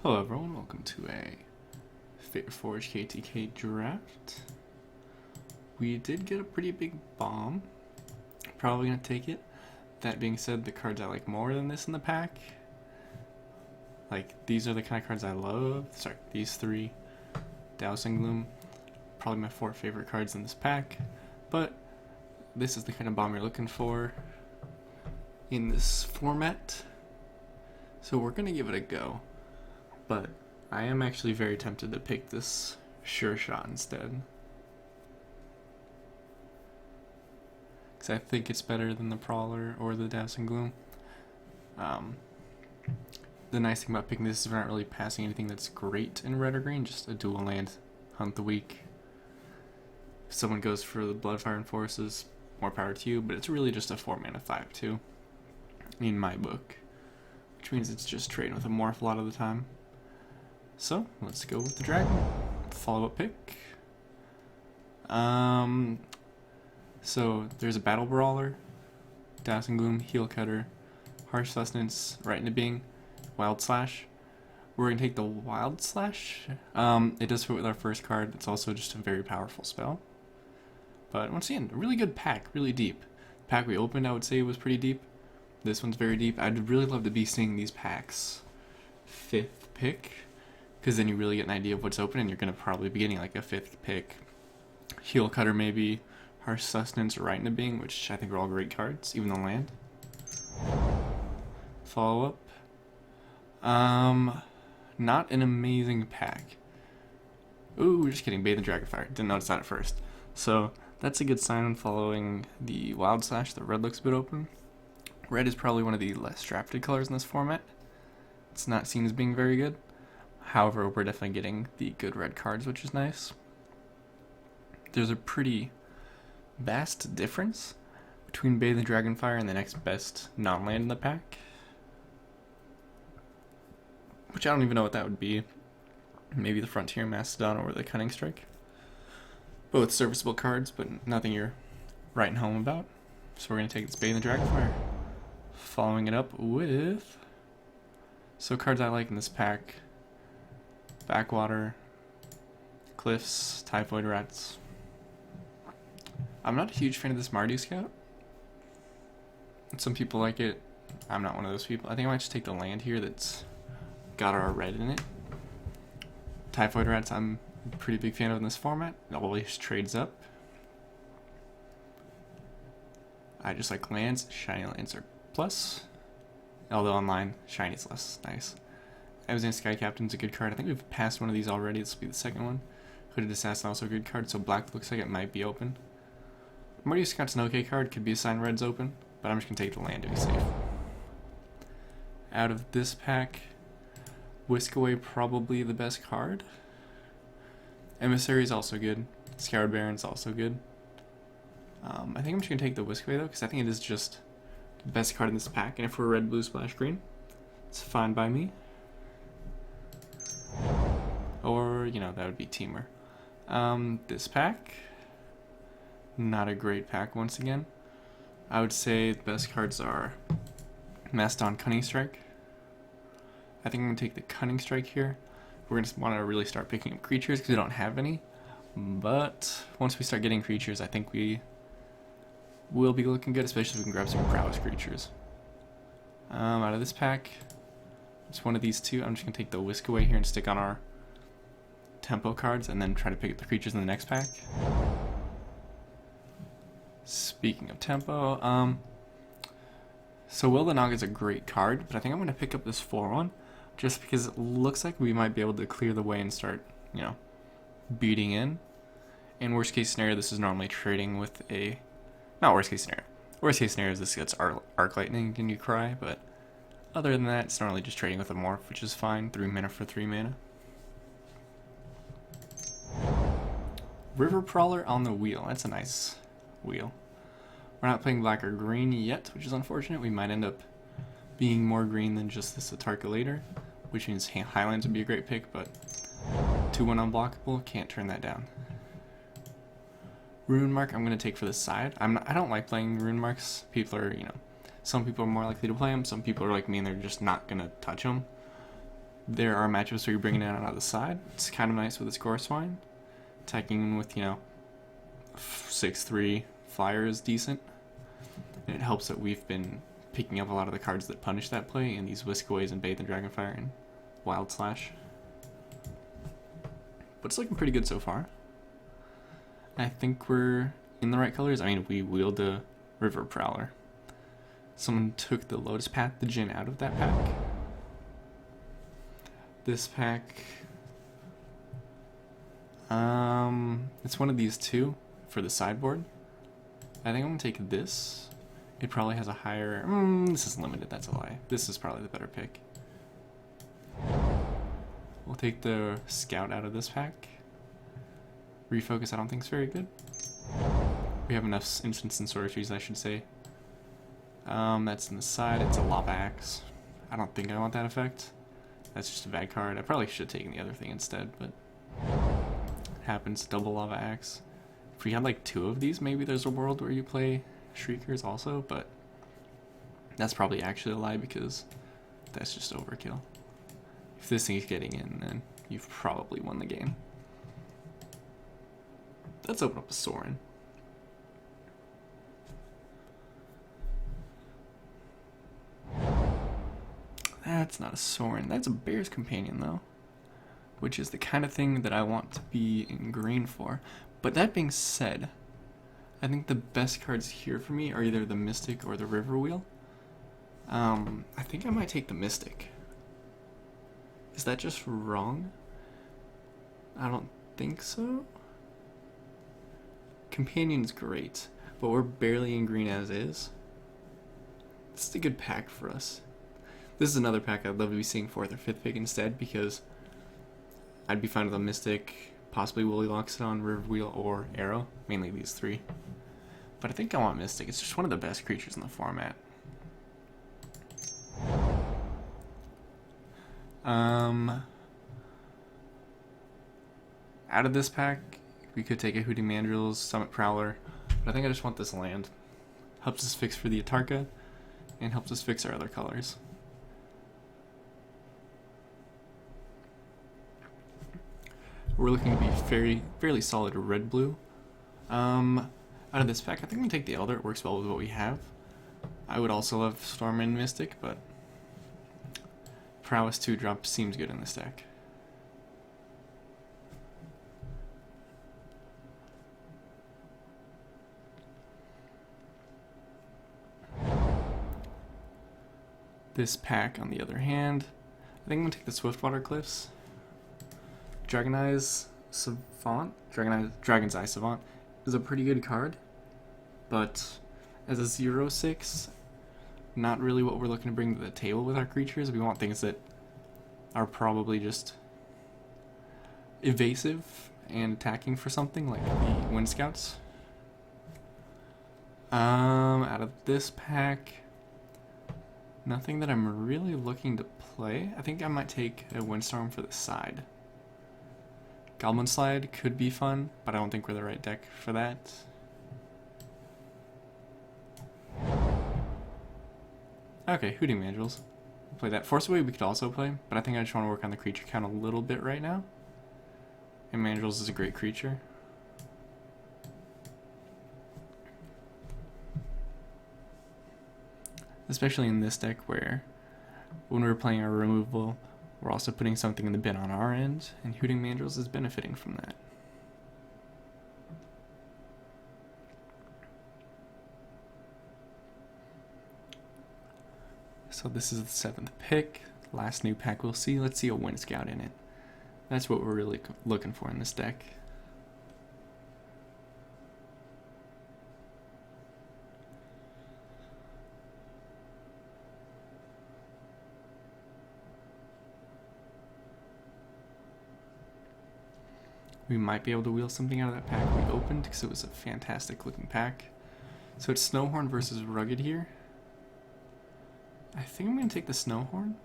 Hello everyone, welcome to a FRF-KTK draft. We did get a pretty big bomb. Probably gonna take it. That being said, the cards I like more than this in the pack, like these are the kind of cards I love. Sorry, these three, Dousing Gloom, probably my 4 favorite cards in this pack. But this is the kind of bomb you're looking for in this format. So we're gonna give it a go. But I am actually very tempted to pick this Sure Shot instead, because I think it's better than the Prowler or the Dousing Gloom. The nice thing about picking this is we're not really passing anything that's great in red or green, just a dual land, hunt the weak. If someone goes for the Bloodfire and Forces, more power to you, but it's really just a 4-mana 5/2 in my book, which means it's just trading with a morph a lot of the time. So, let's go with the dragon. Follow-up pick. So, there's a Battle Brawler, Dousing Gloom, Heel Cutter, Harsh Sustenance, right into being, Wild Slash. We're going to take the Wild Slash. It does fit with our first card. It's also just a very powerful spell. But once again, a really good pack, really deep. The pack we opened, I would say, was pretty deep. This one's very deep. I'd really love to be seeing these packs 5th pick, because then you really get an idea of what's open, and you're going to probably be getting like a 5th pick. Heel Cutter maybe, Harsh Sustenance, Right into Being, which I think are all great cards, even the land. Follow up. Not an amazing pack. Ooh, just kidding, Bathe and Dragonfire. Didn't notice that at first. So that's a good sign when following the Wild Slash. The red looks a bit open. Red is probably one of the less drafted colors in this format. It's not seen as being very good. However, we're definitely getting the good red cards, which is nice. There's a pretty vast difference between Bathe and Dragonfire and the next best non-land in the pack, which I don't even know what that would be. Maybe the Frontier Mastodon or the Cunning Strike. Both serviceable cards, but nothing you're writing home about. So we're going to take this Bathe and Dragonfire. Following it up with... So cards I like in this pack: Backwater, Cliffs, Typhoid Rats. I'm not a huge fan of this Mardu Scout. Some people like it. I'm not one of those people. I think I might just take the land here that's got our red in it. Typhoid Rats I'm a pretty big fan of in this format. It always trades up. I just like lands. Shiny lands are plus. Although online, shiny's less nice. Amazon Sky Captain's a good card. I think we've passed one of these already. This will be the second one. Hooded Assassin also a good card, so black looks like it might be open. Mardu Scout's an okay card. Could be a sign red's open, but I'm just going to take the land to be safe. Out of this pack, Whisk Away probably the best card. Emissary is also good. Scoured Baron's also good. I think I'm just going to take the Whisk Away though, because I think it is just the best card in this pack, and if we're red, blue, splash, green, it's fine by me. Or, you know, that would be Teamer. This pack, not a great pack once again. I would say the best cards are Mastodon, Cunning Strike. I think I'm going to take the Cunning Strike here. We're going to want to really start picking up creatures because we don't have any. But once we start getting creatures, I think we will be looking good, especially if we can grab some prowess creatures. Out of this pack, just one of these two. I'm just going to take the Whisk Away here and stick on our tempo cards, and then try to pick up the creatures in the next pack. Speaking of tempo, so Will the Nog is a great card, but I think I'm going to pick up this 4-1, just because it looks like we might be able to clear the way and start, you know, beating in. In worst case scenario, this is normally trading with a... Not worst case scenario. Worst case scenario is this gets Arc Lightning and you cry, but other than that, it's normally just trading with a morph, which is fine. 3 mana for 3 mana. River Prowler on the wheel. That's a nice wheel. We're not playing black or green yet, which is unfortunate. We might end up being more green than just this Atarka later, which means Highlands would be a great pick, but 2-1 unblockable, can't turn that down. Rune Mark I'm going to take for the side. I don't like playing Rune Marks. People are, you know, some people are more likely to play them. Some people are like me and they're just not going to touch them. There are matchups where you're bringing it out on the side. It's kind of nice with this Gore Swine. Attacking with, 6-3 flyer is decent. And it helps that we've been picking up a lot of the cards that punish that play in these Whiskaways and Bathe and Dragonfire and Wild Slash. But it's looking pretty good so far. I think we're in the right colors. I mean, we wheeled a River Prowler. Someone took the Lotus Pathogen out of that pack. This pack, it's one of these two for the sideboard. I think I'm gonna take this. It probably has a higher, this is limited, that's a lie. This is probably the better pick. We'll take the Scout out of this pack. Refocus I don't think is very good. We have enough instants and sorceries, I should say. That's in the side, it's a Lava Axe. I don't think I want that effect. That's just a bad card. I probably should have taken the other thing instead, but it happens. Double Lava Axe. If we had like 2 of these, maybe there's a world where you play Shriekers also, but that's probably actually a lie because that's just overkill. If this thing's getting in, then you've probably won the game. Let's open up a Sorin. That's not a Sorin. That's a Bear's Companion, though. Which is the kind of thing that I want to be in green for. But that being said, I think the best cards here for me are either the Mystic or the River Wheel. I think I might take the Mystic. Is that just wrong? I don't think so. Companion's great, but we're barely in green as is. This is a good pack for us. This is another pack I'd love to be seeing 4th or 5th pick instead, because I'd be fine with a Mystic, possibly Woolly Loxodon, River Wheel, or Arrow. Mainly these 3. But I think I want Mystic. It's just one of the best creatures in the format. Out of this pack, we could take a Hooting Mandrills, Summit Prowler, but I think I just want this land. Helps us fix for the Atarka, and helps us fix our other colors. We're looking to be fairly solid red-blue. Out of this pack, I think I'm going to take the Elder. It works well with what we have. I would also love Storm and Mystic, but Prowess 2-drop seems good in this deck. This pack, on the other hand, I think I'm going to take the Swiftwater Cliffs. Dragon's Eye Savant is a pretty good card, but as a 0/6, not really what we're looking to bring to the table with our creatures. We want things that are probably just evasive and attacking for something, like the Wind Scouts. Out of this pack, nothing that I'm really looking to play. I think I might take a Windstorm for the side. Goblin Slide could be fun, but I don't think we're the right deck for that. Okay, Hooting Mandrills. Play that. Force Away we could also play, but I think I just want to work on the creature count a little bit right now. And Mandrills is a great creature. Especially in this deck where when we're playing our removal, we're also putting something in the bin on our end, and Hooting Mandrills is benefiting from that. So this is the 7th pick. Last new pack we'll see. Let's see a Wind Scout in it. That's what we're really looking for in this deck. We might be able to wheel something out of that pack we opened because it was a fantastic looking pack. So it's Snowhorn versus Rugged here. I think I'm going to take the Snowhorn.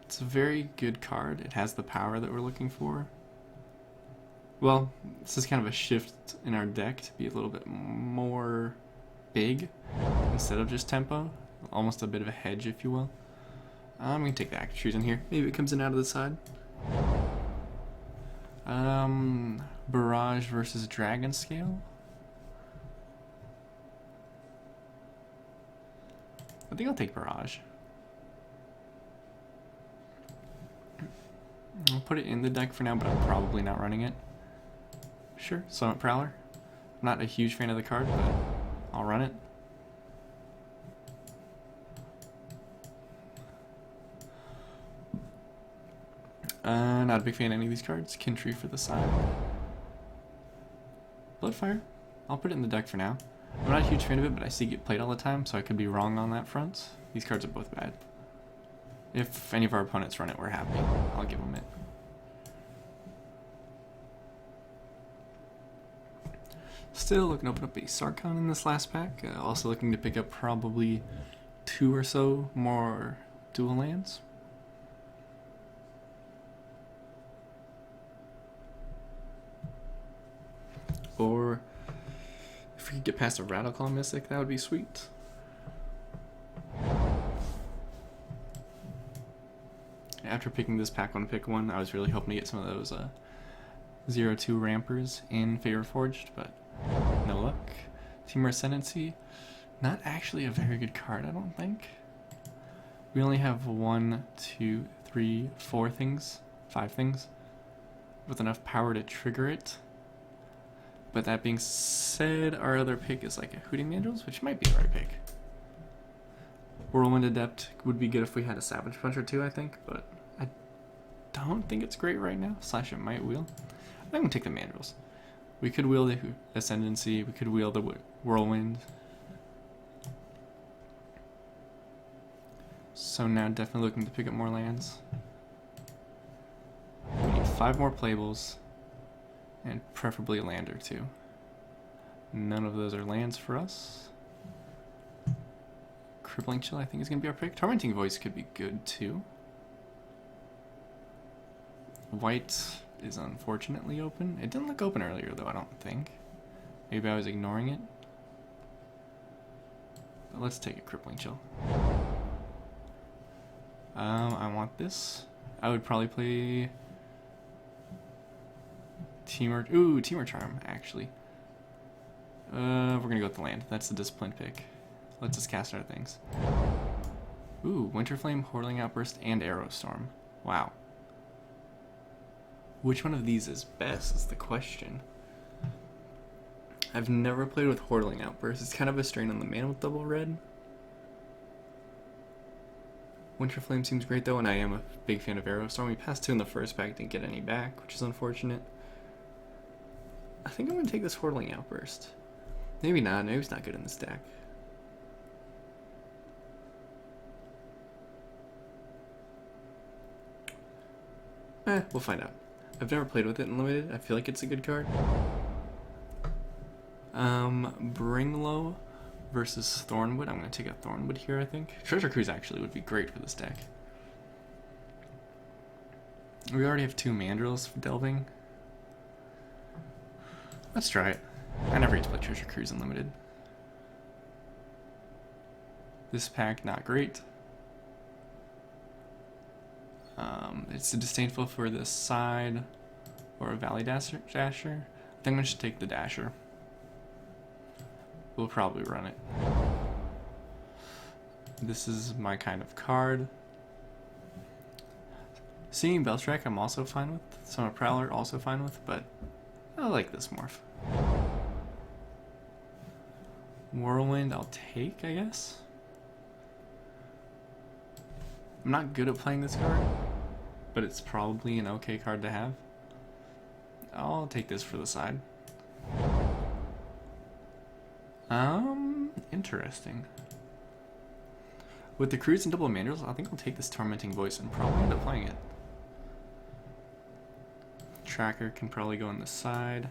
It's a very good card. It has the power that we're looking for. Well, this is kind of a shift in our deck to be a little bit more big instead of just tempo. Almost a bit of a hedge, if you will. I'm gonna take the active trees in here. Maybe it comes in out of the side. Barrage versus Dragon Scale. I think I'll take Barrage. I'll put it in the deck for now, but I'm probably not running it. Sure, Summit Prowler. Not a huge fan of the card, but I'll run it. Not a big fan of any of these cards. Kintry for the side. Bloodfire. I'll put it in the deck for now. I'm not a huge fan of it, but I see it get played all the time, so I could be wrong on that front. These cards are both bad. If any of our opponents run it, we're happy. I'll give them it. Still looking to open up a Sarkhan in this last pack. Also looking to pick up probably 2 or so more dual lands. Or if we could get past a Rattle Mystic, that would be sweet. After picking this pack one, pick one, I was really hoping to get some of those 0-2 Rampers in Favor Forged, but no luck. Team Ascendancy, not actually a very good card, I don't think. We only have 1, 2, 3, 4 things, 5 things, with enough power to trigger it. But that being said, our other pick is like a Hooting Mandrills, which might be the right pick. Whirlwind Adept would be good if we had a Savage Punch or 2, I think, but I don't think it's great right now. Slash it might wheel. I'm going to take the Mandrills. We could wheel the Ascendancy, we could wheel the Whirlwind. So now definitely looking to pick up more lands. We need 5 more playables. And preferably a land or 2. None of those are lands for us. Crippling Chill I think is going to be our pick. Tormenting Voice could be good too. White is unfortunately open. It didn't look open earlier though, I don't think. Maybe I was ignoring it. But let's take a Crippling Chill. I want this. I would probably play Teamer Charm, actually. We're gonna go with the land. That's the disciplined pick. Let's just cast our things. Ooh, Winterflame, Whirling Outburst, and Aerostorm. Wow. Which one of these is best is the question. I've never played with Whirling Outburst. It's kind of a strain on the mana with double red. Winterflame seems great though, and I am a big fan of Aerostorm. We passed 2 in the first pack, didn't get any back, which is unfortunate. I think I'm going to take this Whirling Outburst. Maybe not. Maybe it's not good in this deck. We'll find out. I've never played with it in Limited. I feel like it's a good card. Bringlow versus Thornwood. I'm going to take a Thornwood here, I think. Treasure Cruise actually would be great for this deck. We already have 2 Mandrills for Delving. Let's try it. I never get to play Treasure Cruise Unlimited. This pack, not great. It's a disdainful for the side or a Valley Dasher. I think I should take the Dasher. We'll probably run it. This is my kind of card. Seeing Bellstrike I'm also fine with. Summit Prowler also fine with, but I like this morph. Whirlwind I'll take, I guess. I'm not good at playing this card, but it's probably an okay card to have. I'll take this for the side. Interesting. With the Cruise and double Mandrills, I think I'll take this Tormenting Voice and probably end up playing it. Tracker can probably go on the side.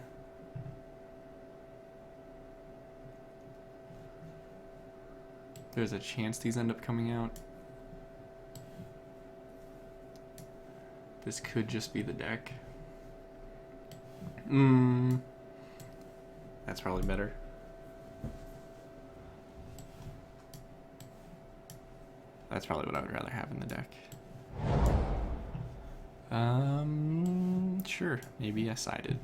There's a chance these end up coming out. This could just be the deck. That's probably better. that's probably what I would rather have in the deck. Sure, maybe I sided.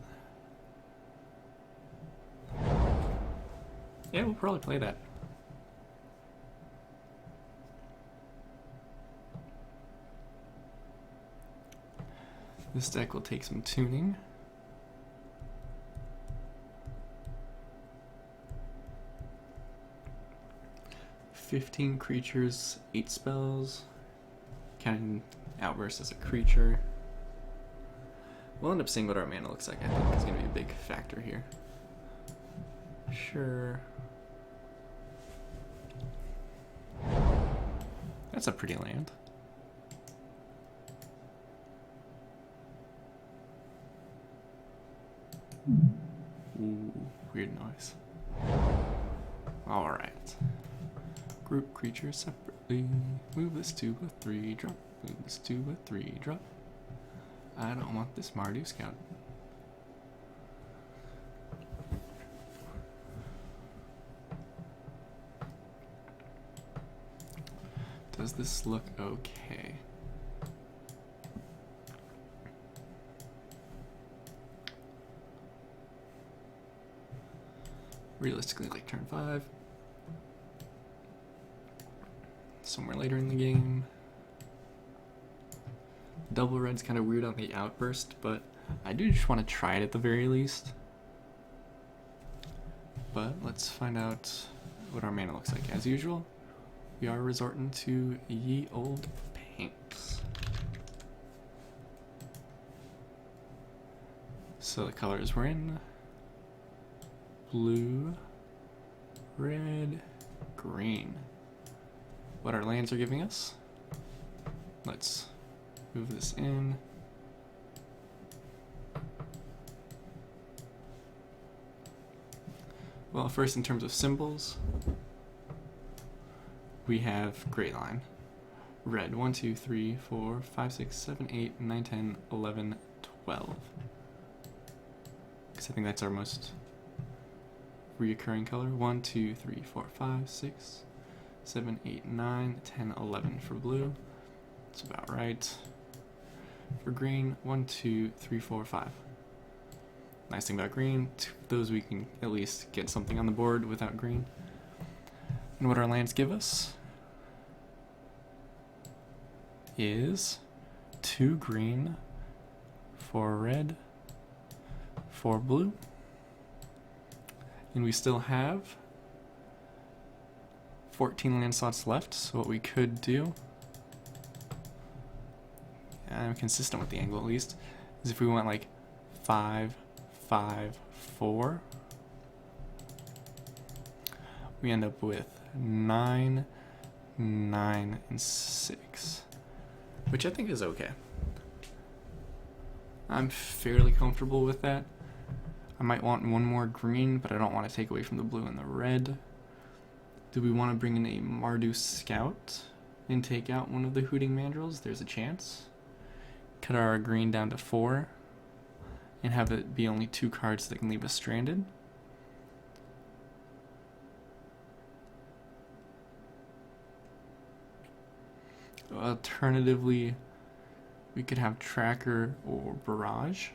Yeah, we'll probably play that. This deck will take some tuning. "15 creatures, 8 spells, counting Outburst as a creature." We'll end up seeing what our mana looks like. I think it's going to be a big factor here. Sure. That's a pretty land. Ooh, weird noise. Alright. Group creatures separately. Move this to a 3-drop. Move this to a 3-drop. I don't want this Mardu Scout. Does this look okay? Realistically, like turn 5. Somewhere later in the game. Double red's kind of weird on the Outburst, but I do just want to try it at the very least. But let's find out what our mana looks like. As usual, we are resorting to ye old paints. So the colors we're in: blue, red, green. What our lands are giving us. Let's move this in. Well, first in terms of symbols, we have Great Line. Red, 1, 2, 3, 4, 5, 6, 7, 8, 9, 10, 11, 12. Because I think that's our most reoccurring color. 1, 2, 3, 4, 5, 6, 7, 8, 9, 10, 11 for blue. That's about right. For green, 1, 2, 3, 4, 5. Nice thing about green, those we can at least get something on the board without green. And what our lands give us is 2 green, 4 red, 4 blue. And we still have 14 land slots left, so what we could do, I'm consistent with the angle at least, is if we went like 5, 5, 4, we end up with 9, 9, and 6, which I think is okay. I'm fairly comfortable with that. I might want one more green, but I don't want to take away from the blue and the red. Do we want to bring in a Mardu Scout and take out one of the Hooting Mandrills? There's a chance. Cut our green down to 4 and have it be only 2 cards that can leave us stranded. Alternatively, we could have Tracker or Barrage.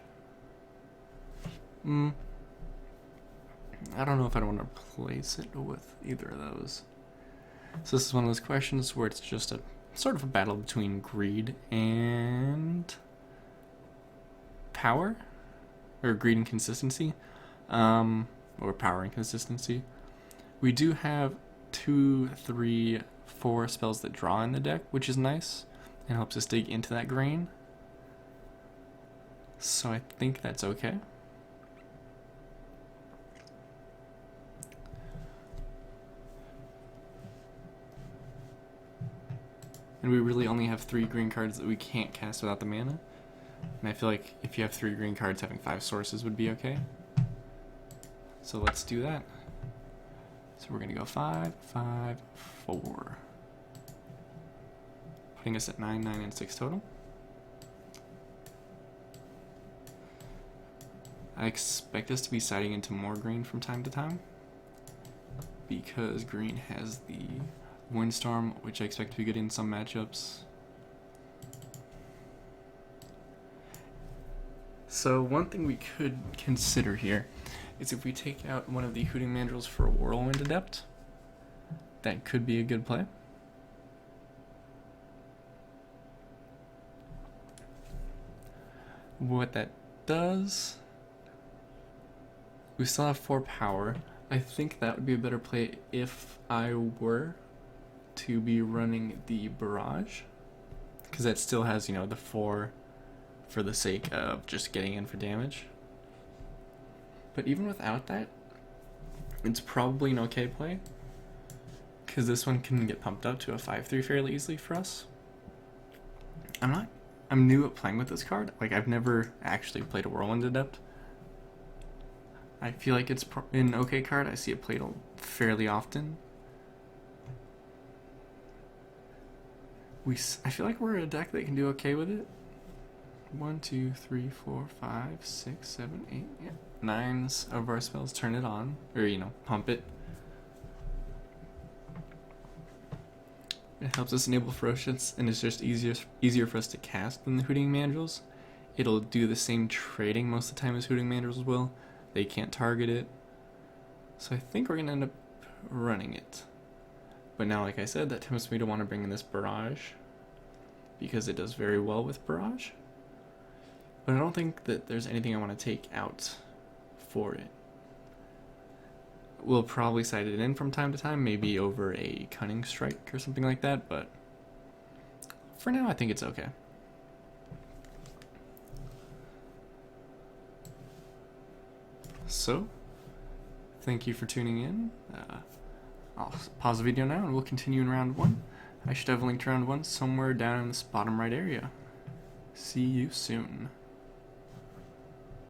I don't know if I'd want to place it with either of those. So this is one of those questions where it's just a sort of a battle between greed and power, or greed and consistency, or power and consistency. We do have 2, 3, 4 spells that draw in the deck, which is nice and helps us dig into that grain. So I think that's okay. And we really only have 3 green cards that we can't cast without the mana. And I feel like if you have 3 green cards, having 5 sources would be okay. So let's do that. So we're gonna go 5, 5, 4. Putting us at 9, 9, and 6 total. I expect us to be siding into more green from time to time, because green has the Windstorm, which I expect to be good in some matchups. So one thing we could consider here is if we take out one of the Hooting Mandrills for a Whirlwind Adept. That could be a good play. What that does, we still have 4 power. I think that would be a better play if I were to be running the Barrage, because that still has, you know, the 4 for the sake of just getting in for damage. But even without that, it's probably an okay play, because this one can get pumped up to a 5/3 fairly easily for us. I'm new at playing with this card. Like, I've never actually played a Whirlwind Adept. I feel like it's an okay card. I see it played fairly often. I feel like we're a deck that can do okay with it. 1, 2, 3, 4, 5, 6, 7, 8, yeah. 9s of our spells turn it on, or, you know, pump it. It helps us enable Ferocious, and it's just easier for us to cast than the Hooting Mandrills. It'll do the same trading most of the time as Hooting Mandrills will. They can't target it. So I think we're going to end up running it. But now, like I said, that tempts me to want to bring in this Barrage, because it does very well with Barrage. But I don't think that there's anything I want to take out for it. We'll probably side it in from time to time, maybe over a Cunning Strike or something like that, but for now I think it's okay. So, thank you for tuning in. I'll pause the video now and we'll continue in round 1. I should have linked round 1 somewhere down in this bottom right area. See you soon.